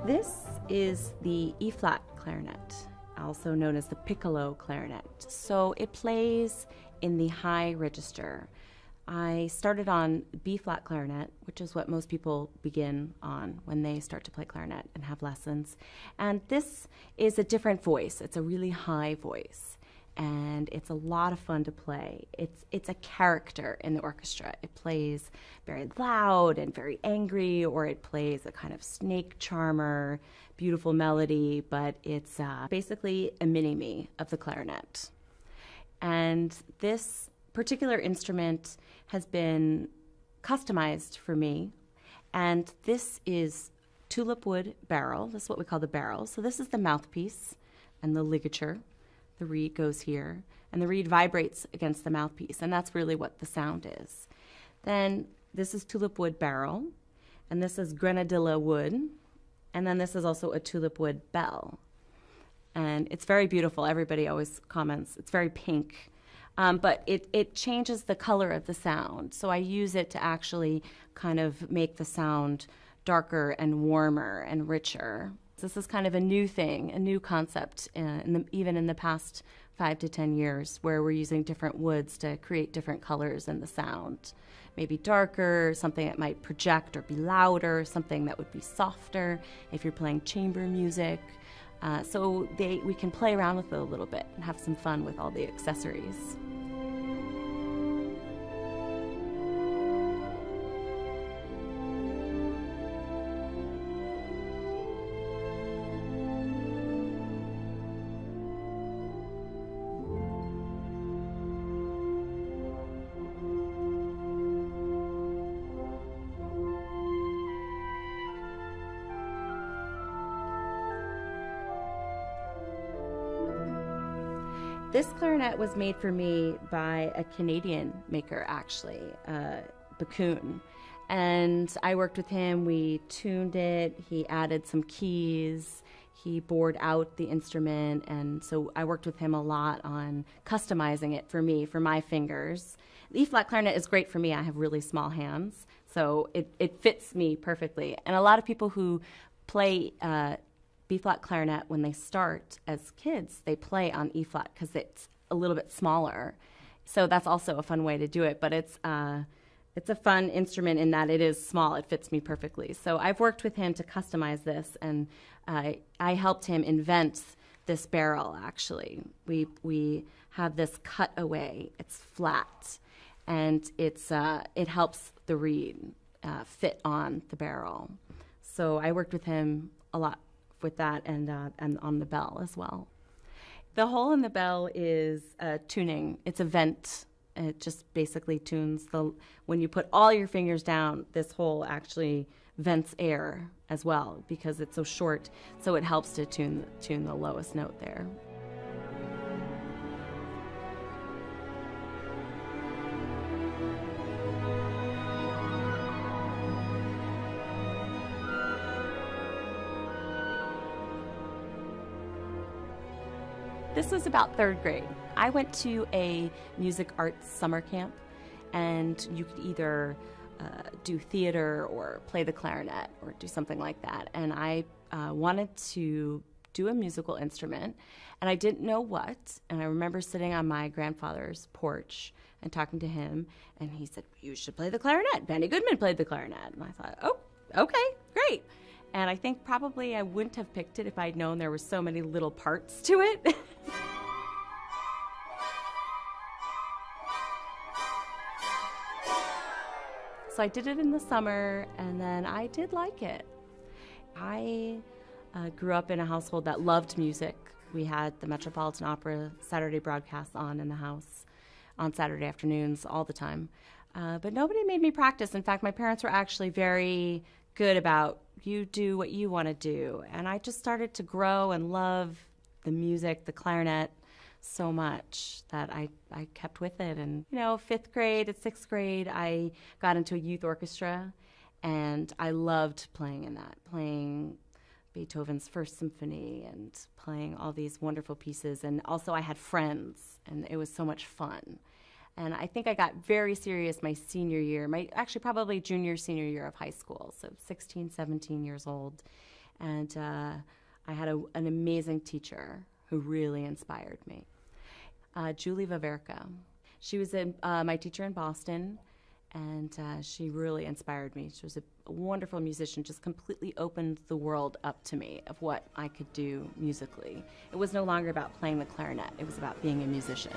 This is the E-flat clarinet, also known as the piccolo clarinet. So it plays in the high register. I started on B-flat clarinet, which is what most people begin on when they start to play clarinet and have lessons. And this is a different voice. It's a really high voice, and it's a lot of fun to play. It's a character in the orchestra. It plays very loud and very angry, or it plays a kind of snake charmer, beautiful melody, but it's basically a mini-me of the clarinet. And this particular instrument has been customized for me, and this is tulip wood barrel. This is what we call the barrel. So this is the mouthpiece and the ligature. The reed goes here, and the reed vibrates against the mouthpiece, and that's really what the sound is. Then this is tulip wood barrel, and this is grenadilla wood, and then this is also a tulip wood bell. And it's very beautiful. Everybody always comments. It's very pink. But it changes the color of the sound. So I use it to actually kind of make the sound darker and warmer and richer. This is kind of a new thing, a new concept, even in the past 5 to 10 years, where we're using different woods to create different colors in the sound. Maybe darker, something that might project or be louder, something that would be softer if you're playing chamber music. So we can play around with it a little bit and have some fun with all the accessories. This clarinet was made for me by a Canadian maker, actually, Bakun. And I worked with him. We tuned it. He added some keys. He bored out the instrument. And so I worked with him a lot on customizing it for me, for my fingers. The E-flat clarinet is great for me. I have really small hands, so it fits me perfectly. And a lot of people who play B-flat clarinet, when they start as kids, they play on E-flat because it's a little bit smaller. So that's also a fun way to do it, but it's a fun instrument in that it is small. It fits me perfectly. So I've worked with him to customize this, and I helped him invent this barrel, actually. We have this cutaway. It's flat, and it helps the reed fit on the barrel. So I worked with him a lot with that, and on the bell as well. The hole in the bell is tuning. It's a vent. It just basically tunes when you put all your fingers down, this hole actually vents air as well because it's so short, so it helps to tune the lowest note there. This was about 3rd grade. I went to a music arts summer camp, and you could either do theater or play the clarinet or do something like that. And I wanted to do a musical instrument, and I didn't know what. And I remember sitting on my grandfather's porch and talking to him, and he said, "You should play the clarinet. Benny Goodman played the clarinet." And I thought, "Oh, okay, great." And I think probably I wouldn't have picked it if I'd known there were so many little parts to it. So I did it in the summer, and then I did like it. I grew up in a household that loved music. We had the Metropolitan Opera Saturday broadcasts on in the house on Saturday afternoons all the time. But nobody made me practice. In fact, my parents were actually very good about, you do what you want to do. And I just started to grow and love the music, the clarinet, so much that I kept with it. And, 5th grade, at 6th grade, I got into a youth orchestra, and I loved playing in that, playing Beethoven's First Symphony and playing all these wonderful pieces. And also I had friends, and it was so much fun. And I think I got very serious my senior year, actually probably junior, senior year of high school, so 16, 17 years old. And I had an amazing teacher who really inspired me. Julie Vaverka. She was my teacher in Boston, and she really inspired me. She was a wonderful musician, just completely opened the world up to me of what I could do musically. It was no longer about playing the clarinet. It was about being a musician.